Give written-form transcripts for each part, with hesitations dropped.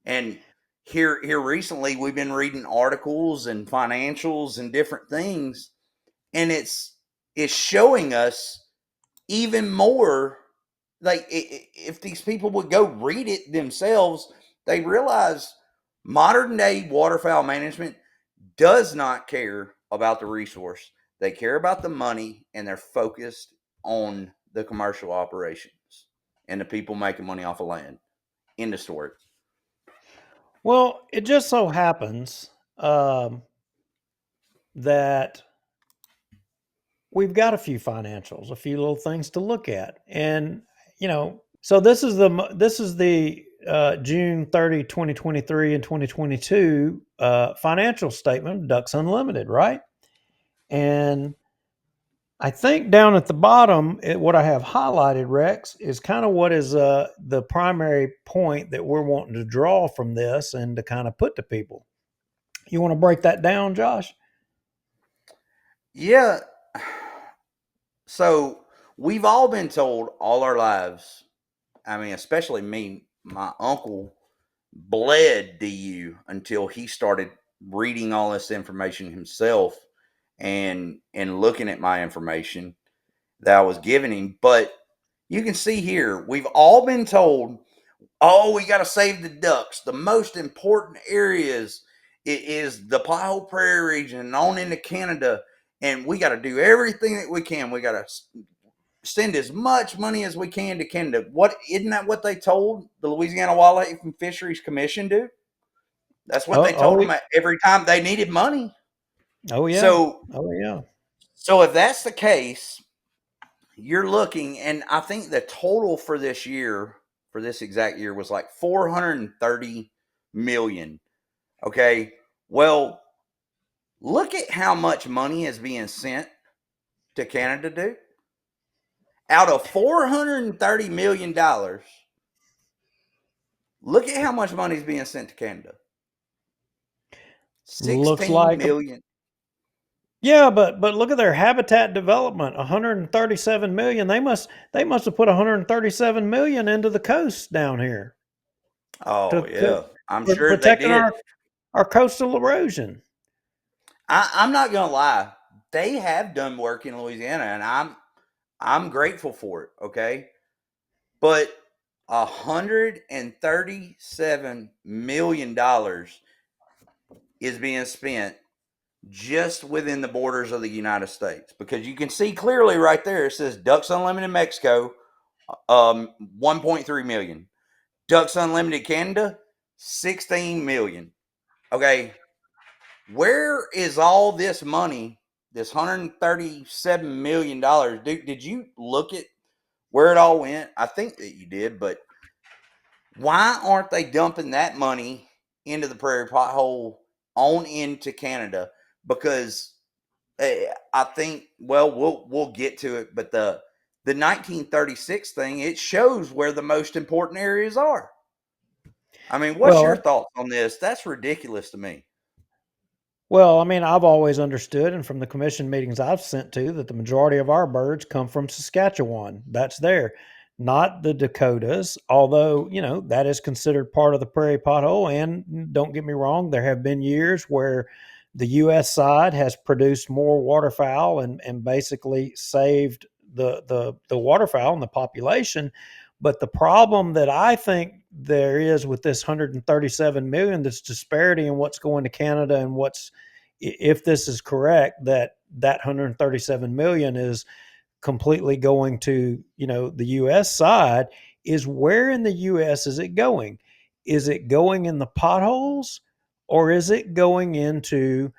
And here recently, we've been reading articles and financials and different things, and it's showing us even more. Like, if these people would go read it themselves, they realize modern day waterfowl management does not care about the resource. They care about the money, and they're focused on the commercial operations and the people making money off of land. End of story. Well, it just so happens that we've got a few financials, a few little things to look at, and so this is the June 30, 2023 and 2022 financial statement, Ducks Unlimited, right? And I think down at the bottom, what I have highlighted, Rex, is kind of what is the primary point that we're wanting to draw from this and to kind of put to people. You want to break that down, Josh? Yeah. So we've all been told all our lives. I mean, especially me, my uncle bled DU until he started reading all this information himself and looking at my information that I was giving him. But you can see here, we've all been told, oh, we got to save the ducks. The most important areas is the Pothole Prairie region and on into Canada. And we got to do everything that we can. We got to send as much money as we can to Canada. What isn't that what they told the Louisiana Wildlife and Fisheries Commission do? That's what Oh, they told oh, them every time they needed money. oh yeah, So oh yeah. so if that's the case, you're looking, and I think the total for this year, for this exact year, was like 430 million. Okay. Well, look at how much money is being sent to Canada, dude. Out of $430 million, look at how much money is being sent to Canada. Looks 16 like million. yeah, but look at their habitat development, 137 million. They must have put 137 million into the coast down here Oh, to yeah. I'm for sure they protecting did. our coastal erosion. I'm not gonna lie. They have done work in Louisiana, and I'm grateful for it. Okay, but $137 million is being spent just within the borders of the United States, because you can see clearly right there. It says Ducks Unlimited Mexico, 1.3 million. Ducks Unlimited Canada, 16 million. Okay, where is all this money, this $137 million? Did you look at where it all went? I think that you did, but why aren't they dumping that money into the prairie pothole on into Canada? Because I think, well, we'll get to it, but the 1936 thing, it shows where the most important areas are. I mean, what's your Well, thoughts on this? That's ridiculous to me. well, I mean, I've always understood, and from the commission meetings I've sent to, that the majority of our birds come from Saskatchewan. That's there, not the Dakotas. Although that is considered part of the prairie pothole. And don't get me wrong, there have been years where the U.S. side has produced more waterfowl and basically saved the waterfowl and the population. But the problem that I think there is with this 137 million, this disparity in what's going to Canada and what's, if this is correct, that 137 million is completely going to the US side, is where in the US is it going? Is it going in the potholes, or is it going into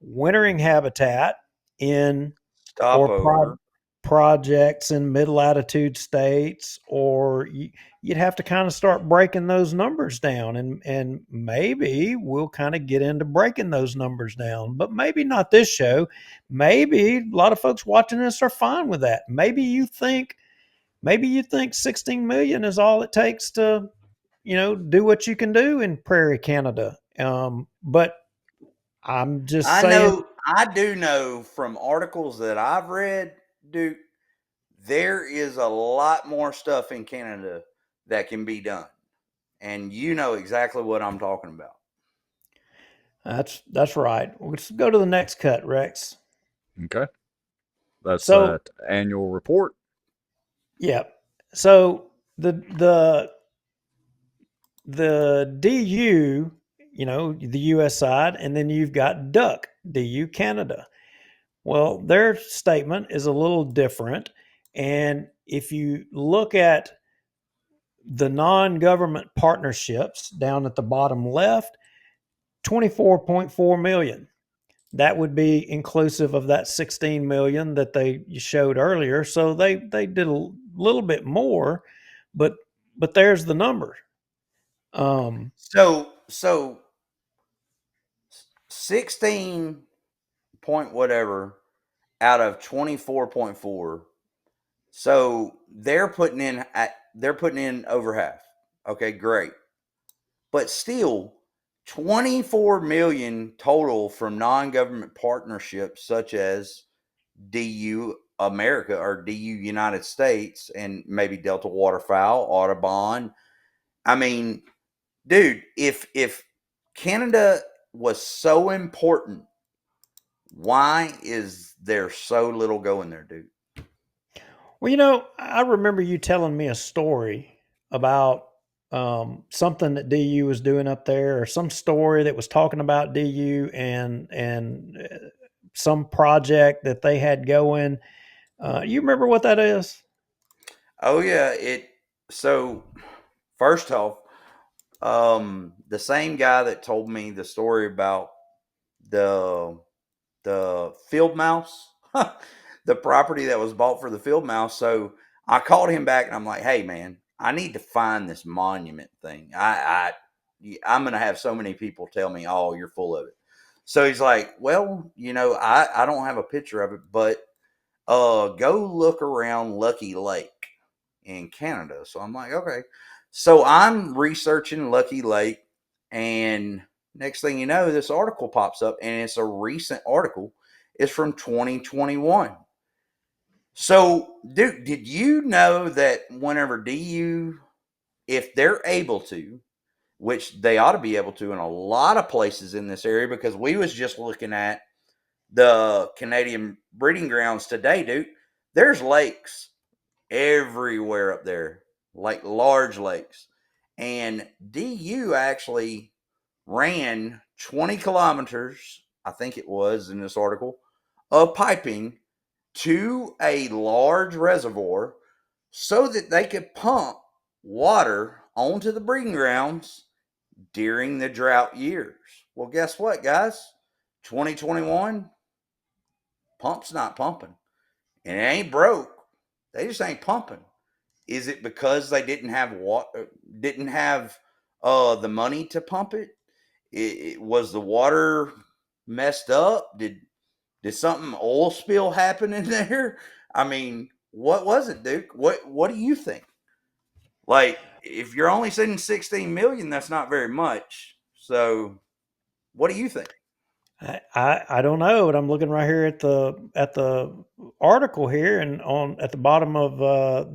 wintering habitat in or Stopover. projects in mid latitude states? Or you'd have to kind of start breaking those numbers down, and maybe we'll kind of get into breaking those numbers down, but maybe not this show. Maybe a lot of folks watching this are fine with that. Maybe you think 16 million is all it takes to do what you can do in prairie Canada. But I'm just saying. I do know from articles that I've read, dude, there is a lot more stuff in Canada that can be done. and you know exactly what I'm talking about. That's right. Let's go to the next cut, Rex. Okay. That's So that annual report. yeah. So the DU, the US side, and then you've got Duck, DU Canada. Well, their statement is a little different. And if you look at the non government partnerships down at the bottom left, 24.4 million. That would be inclusive of that 16 million that they showed earlier. So they did a little bit more, but there's the number. So 16 point whatever out of 24.4. So they're putting in over half. Okay, great. But still 24 million total from non-government partnerships such as DU America or DU United States and maybe Delta Waterfowl, Audubon. I mean, dude, if Canada was so important, why is there so little going there, dude? Well, I remember you telling me a story about something that DU was doing up there, or some story that was talking about DU and some project that they had going. You remember what that is? Oh yeah, it so first off, the same guy that told me the story about the field mouse, the property that was bought for the field mouse. So I called him back and I'm like, hey man, I need to find this monument thing. I'm gonna have so many people tell me, oh, you're full of it. So he's like, well, I don't have a picture of it, but go look around Lucky Lake in Canada. So I'm like, okay. So I'm researching Lucky Lake, and next thing you know, this article pops up, and it's a recent article. It's from 2021. So, dude, did you know that whenever DU, if they're able to, which they ought to be able to in a lot of places in this area, because we was just looking at the Canadian breeding grounds today, dude. There's lakes everywhere up there, like large lakes. And DU actually ran 20 kilometers, I think it was in this article, of piping to a large reservoir so that they could pump water onto the breeding grounds during the drought years. Well, guess what, guys? 2021, pump's not pumping. And it ain't broke. They just ain't pumping. Is it because they didn't have the money to pump it? Was the water messed up? Did something oil spill happen in there? I mean, what was it, Duke? What do you think? Like, if you're only sending 16 million, that's not very much. So, what do you think? I don't know, but I'm looking right here at the article here, and on at the bottom of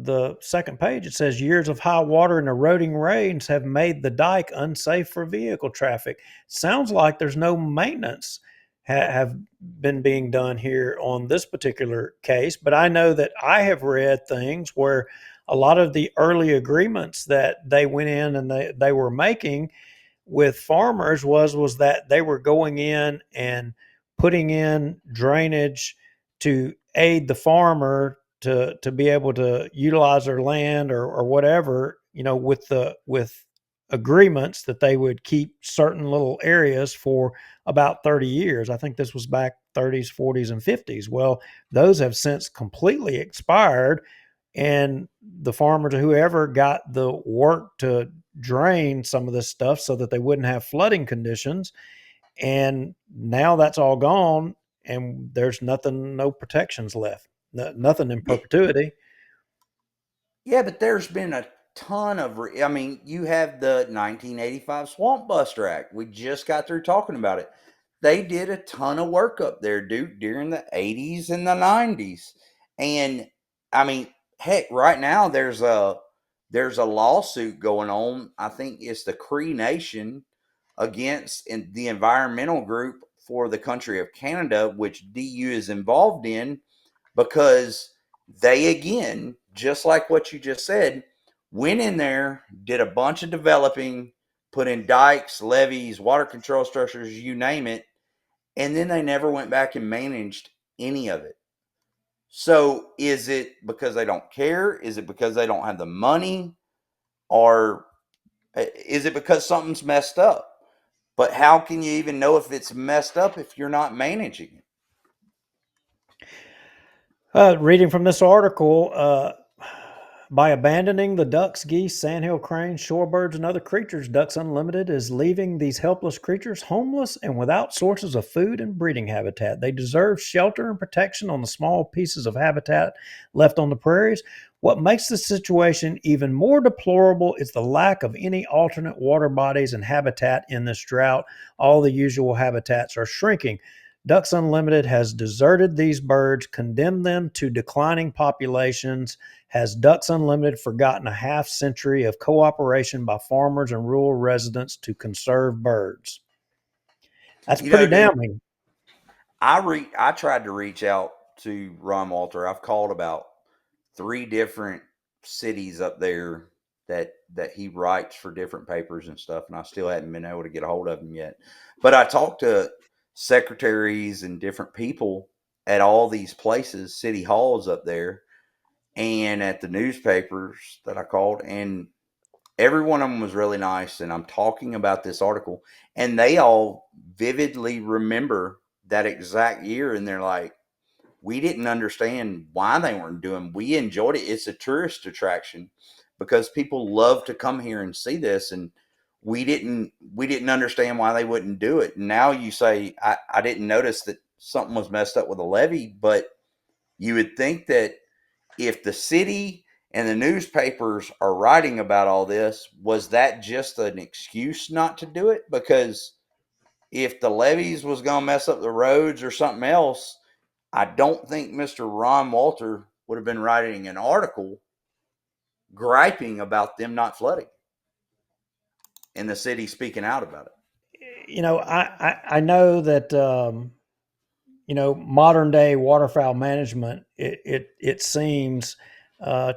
the second page, it says years of high water and eroding rains have made the dike unsafe for vehicle traffic. Sounds like there's no maintenance have been being done here on this particular case, but I know that I have read things where a lot of the early agreements that they went in and they were making with farmers was that they were going in and putting in drainage to aid the farmer to be able to utilize their land or whatever, with agreements that they would keep certain little areas for about 30 years. I think this was back 30s, 40s, and 50s. Well, those have since completely expired, and the farmers or whoever got the work to drain some of this stuff so that they wouldn't have flooding conditions. And now that's all gone, and there's nothing, no protections left, nothing in Yeah, perpetuity. yeah, but there's been a ton of. I mean, you have the 1985 Swamp Buster Act. We just got through talking about it. They did a ton of work up there, dude, during the 80s and the 90s. And I mean, heck, right now there's there's a lawsuit going on. I think it's the Cree Nation against the environmental group for the country of Canada, which DU is involved in, because they, again, just like what you just said, went in there, did a bunch of developing, put in dikes, levees, water control structures, you name it, and then they never went back and managed any of it. So is it because they don't care? Is it because they don't have the money? Or is it because something's messed up? But how can you even know if it's messed up if you're not managing it? Reading from this article, by abandoning the ducks, geese, sandhill cranes, shorebirds, and other creatures, Ducks Unlimited is leaving these helpless creatures homeless and without sources of food and breeding habitat. They deserve shelter and protection on the small pieces of habitat left on the prairies. What makes the situation even more deplorable is the lack of any alternate water bodies and habitat in this drought. All the usual habitats are shrinking. Ducks Unlimited has deserted these birds, condemned them to declining populations. Has Ducks Unlimited forgotten a half century of cooperation by farmers and rural residents to conserve birds? That's You pretty know, dude, damning. I tried to reach out to Ron Walter. I've called about 3 different cities up there that he writes for different papers and stuff, and I still hadn't been able to get a hold of him yet. But I talked to secretaries and different people at all these places, city halls up there, and at the newspapers that I called, and every one of them was really nice. And I'm talking about this article, and they all vividly remember that exact year, and they're like, we didn't understand why they weren't doing. We enjoyed it. It's a tourist attraction because people love to come here and see this, and we didn't understand why they wouldn't do it. And now you say, I didn't notice that something was messed up with a levee, but you would think that if the city and the newspapers are writing about all this, was that just an excuse not to do it? Because if the levees was going to mess up the roads or something else, I don't think Mr. Ron Walter would have been writing an article griping about them not flooding and the city speaking out about it. I know that modern day waterfowl management, it seems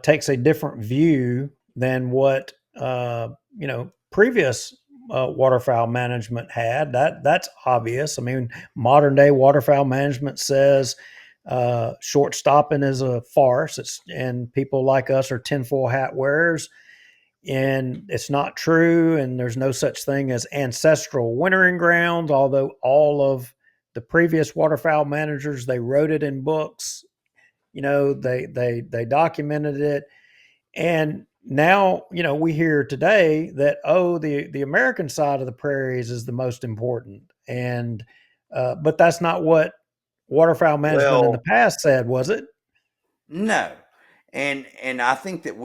takes a different view than what previous waterfowl management had. That's obvious. I mean, modern day waterfowl management says short stopping is a farce. And people like us are tinfoil hat wearers, and it's not true. And there's no such thing as ancestral wintering grounds, although all of the previous waterfowl managers, they wrote it in books. They documented it. And now, we hear today that, the American side of the prairies is the most important. And but that's not what waterfowl management in the Well, past said, was it? no. And I think that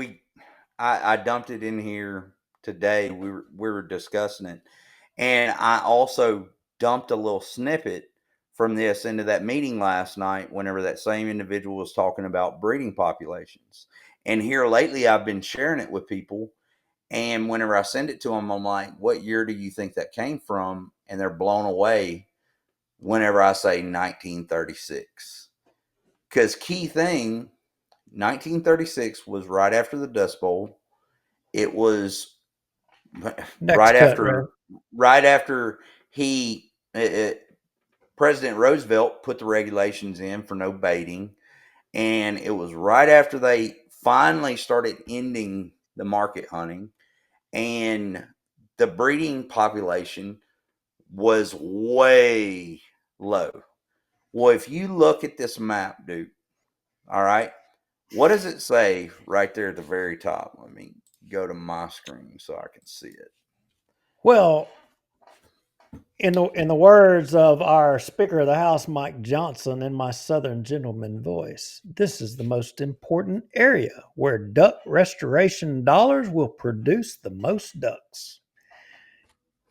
I dumped it in here today. We were discussing it. And I also dumped a little snippet from this into that meeting last night whenever that same individual was talking about breeding populations. And here lately, I've been sharing it with people. And whenever I send it to them, I'm like, what year do you think that came from? And they're blown away whenever I say 1936. Because key thing, 1936 was right after the Dust Bowl. It was Next right cut, after right? right after he President Roosevelt put the regulations in for no baiting, and it was right after they finally started ending the market hunting, and the breeding population was way low. Well, if you look at this map, Duke, all right, what does it say right there at the very top? Let me go to my screen so I can see it. Well, in the words of our Speaker of the House, Mike Johnson, in my Southern gentleman voice, this is the most important area where duck restoration dollars will produce the most ducks.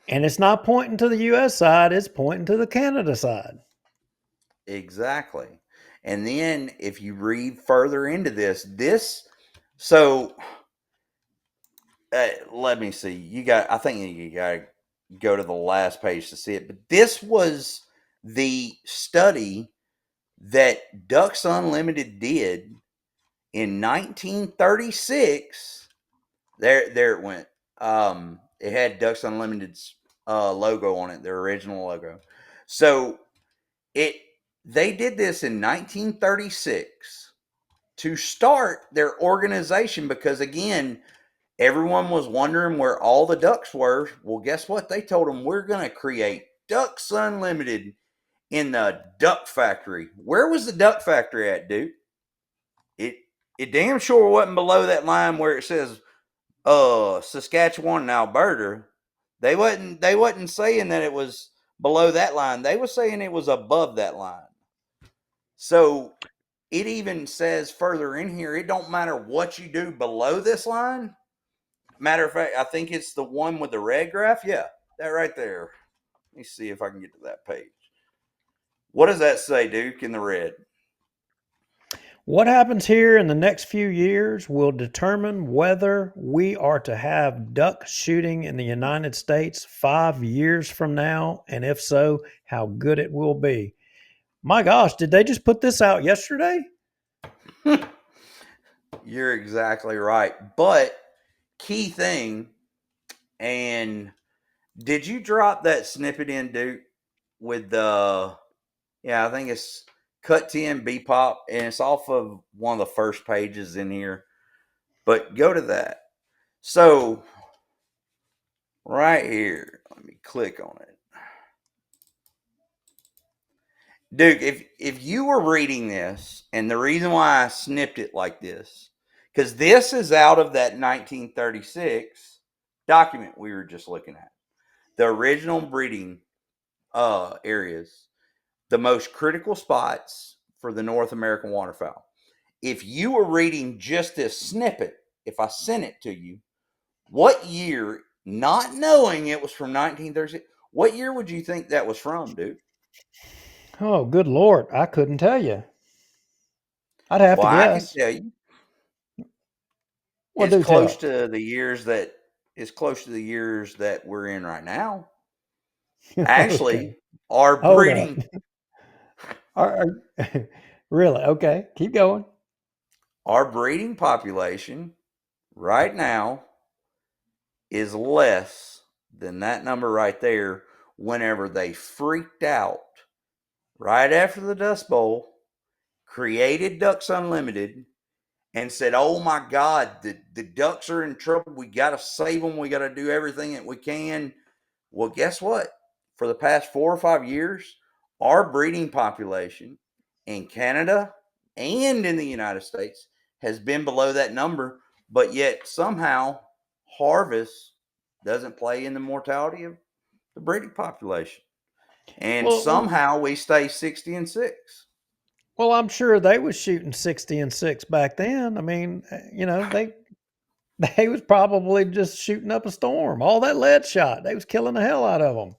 And it's not pointing to the U.S. side; it's pointing to the Canada side. Exactly. And then if you read further into this, so let me see. I think you got to go to the last page to see it. But this was the study that Ducks Unlimited did in 1936. There it went. It had Ducks Unlimited's logo on it, their original logo. So they did this in 1936 to start their organization because, again, everyone was wondering where all the ducks were. Well, guess what? They told them, we're going to create Ducks Unlimited in the duck factory. Where was the duck factory at, Duke? It damn sure wasn't below that line where it says Saskatchewan and Alberta. They wasn't saying that it was below that line. They were saying it was above that line. So it even says further in here, it don't matter what you do below this line. Matter of fact, I think it's the one with the red graph. Yeah, that right there. Let me see if I can get to that page. What does that say, Duke, in the red? What happens here in the next few years will determine whether we are to have duck shooting in the United States 5 years from now, and if so, how good it will be. My gosh, did they just put this out yesterday? You're exactly right. But key thing, and did you drop that snippet in, Duke, with the, I think it's cut 10 B-pop, and it's off of one of the first pages in here. But go to that. So right here, let me click on it. Duke, if you were reading this, and the reason why I snipped it like this, because this is out of that 1936 document we were just looking at. The original breeding areas, the most critical spots for the North American waterfowl. If you were reading just this snippet, if I sent it to you, what year, not knowing it was from 1936, what year would you think that was from, dude? Oh, good Lord. I couldn't tell you. I'd have to I can guess. tell you. Well, It's do close tell. to the years that we're in right now. Actually, Okay. our Hold up. breeding Really? Okay. Keep going. our breeding population right now is less than that number right there whenever they freaked out right after the Dust Bowl, created Ducks Unlimited, and said, oh my God, the Ducks are in trouble. We got to save them. We got to do everything that we can. Well, guess what? For the past 4 or 5 years, our breeding population in Canada and in the United States has been below that number, but yet somehow harvest doesn't play in the mortality of the breeding population. And Well, somehow we stay 60-6. well, I'm sure they was shooting 60-6 back then. I mean, they was probably just shooting up a storm. All that lead shot, they was killing the hell out of them.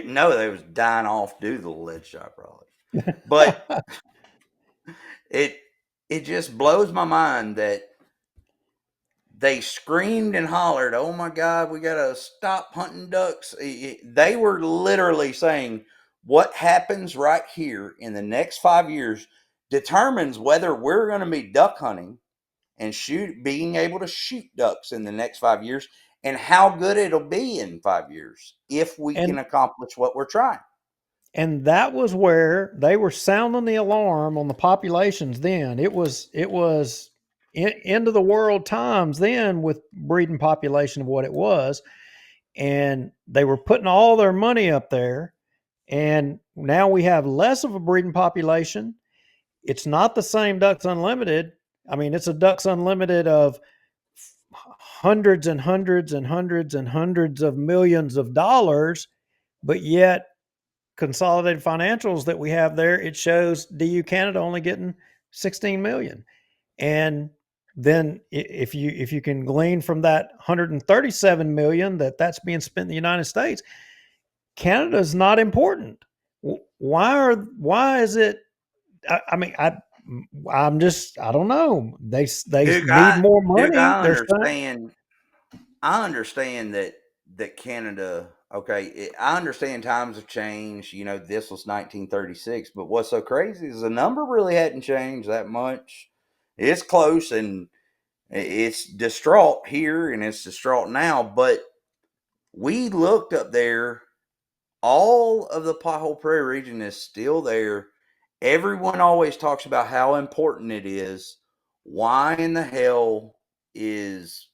No, they was dying off due to the lead shot, probably. But it just blows my mind that they screamed and hollered, oh my God, we got to stop hunting ducks. They were literally saying, what happens right here in the next 5 years determines whether we're going to be duck hunting and being able to shoot ducks in the next 5 years, and how good it'll be in 5 years if we can and accomplish what we're trying. and that was where they were sounding the alarm on the populations then. It was end of the world times then with breeding population of what it was, and they were putting all their money up there, and now we have less of a breeding population. It's not the same Ducks Unlimited. I mean, it's a Ducks Unlimited of hundreds and hundreds and hundreds and hundreds of millions of dollars, but yet consolidated financials that we have there, it shows DU Canada only getting 16 million. And then if you can glean from that 137 million that's being spent in the United States, Canada is not important. Why is it? I'm just, I don't know. They Duke, need more Duke, money. I They're saying, understand. I understand that Canada. Okay, I understand times have changed. You know, this was 1936, but what's so crazy is the number really hadn't changed that much. It's close, and it's distraught here, and it's distraught now. But we looked up there. All of the Pothole Prairie region is still there. Everyone always talks about how important it is. Why in the hell is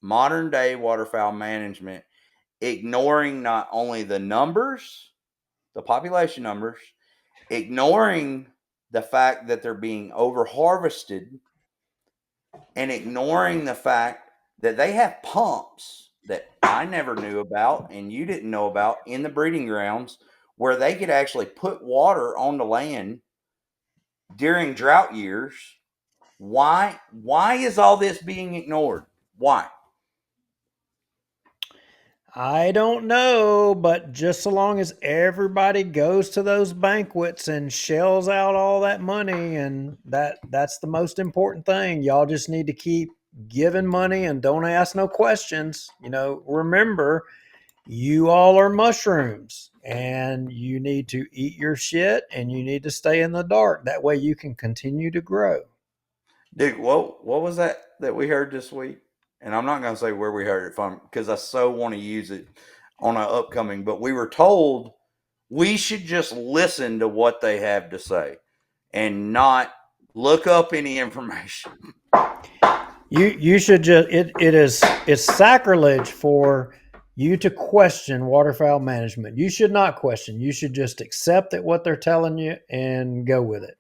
modern day waterfowl management ignoring not only the numbers, the population numbers, ignoring the fact that they're being over harvested, and ignoring the fact that they have pumps that I never knew about and you didn't know about in the breeding grounds where they could actually put water on the land during drought years. Why is all this being ignored? Why? I don't know, but just so long as everybody goes to those banquets and shells out all that money, and that's the most important thing. Y'all just need to keep giving money and don't ask no questions. Remember, you all are mushrooms and you need to eat your shit and you need to stay in the dark. That way you can continue to grow. Dude, what was that we heard this week? And I'm not going to say where we heard it from because I so want to use it on our upcoming. But we were told we should just listen to what they have to say and not look up any information. You should just it's sacrilege for you to question waterfowl management. You should not question. You should just accept that what they're telling you and go with it.